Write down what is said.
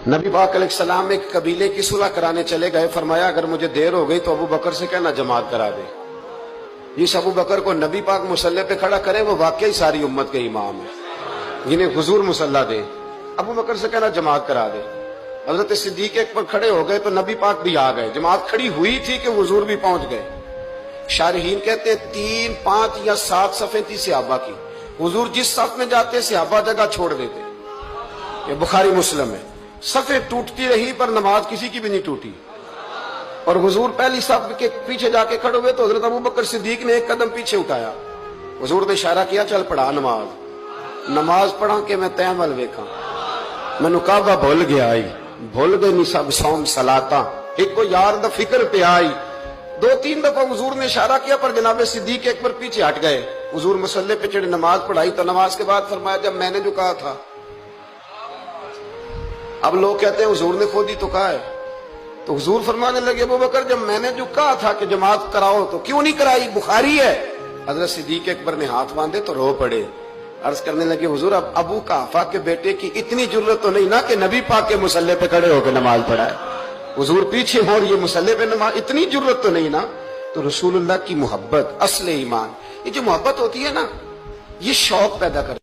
नबी पाक अलैहिस्सलाम एक कबीले की सुलह कराने चले गए। फरमाया अगर मुझे देर हो गई तो अबू बकर से कहना जमात करा दे। जिस अबू बकर को नबी पाक मुसल्ले पे खड़ा करे वो वाकई सारी उम्मत के इमाम है, जिन्हें हुजूर मुसल्ला दे। अबू बकर से कहना जमात करा दे। हजरत सिद्दीक अकबर खड़े हो गए तो नबी पाक भी आ गए। जमात खड़ी हुई थी कि हुजूर भी पहुंच गए। शारहीन कहते हैं 3, 5 या 7 सफ़े थी सहाबा की। हुजूर जिस सफ में जाते सहाबा जगह छोड़ देते। ये बुखारी मुस्लिम है। सफ़े टूटती रही पर नमाज किसी की भी नहीं टूटी। और हुजूर पहली सफ के पीछे जाके खड़े हुए तो हजरत अबू बकर सिद्दीक ने एक कदम पीछे उठाया। हुजूर ने इशारा किया चल पढ़ा नमाज। नमाज पढ़ा के मैं तैमल वेखा मैनू काबा भुल गया आई। भुल गए नहीं सब सौम सलाता एक को यार द फिक्र पे आई। 2-3 दफा हुजूर ने इशारा किया पर जनाब सिद्दीक अकबर पीछे हट गए। हुजूर मुसल्ले पे चढ़े नमाज पढ़ाई तो नमाज के बाद फरमाया जब मैंने जो कहा था। अब लोग कहते हैं हुजूर ने खुद ही तो कहा है। तो हुजूर फरमाने लगे अबू बकर जब मैंने जो कहा था कि जमात कराओ तो क्यों नहीं कराई, बुखारी है। हजरत सिद्दीक अकबर ने हाथ बांधे तो रो पड़े। अर्ज करने लगे हुजूर अब अबू काफा के बेटे की इतनी जरूरत तो नहीं ना कि नबी पाक के मुसल्ले पे खड़े होकर नमाज पढ़ाए। हुजूर पीछे हो और ये मुसल्ले पे नमाज, इतनी जरूरत तो नहीं ना। तो रसूलुल्लाह की मोहब्बत असले ईमान, ये जो मोहब्बत होती है ना ये शौक पैदा कर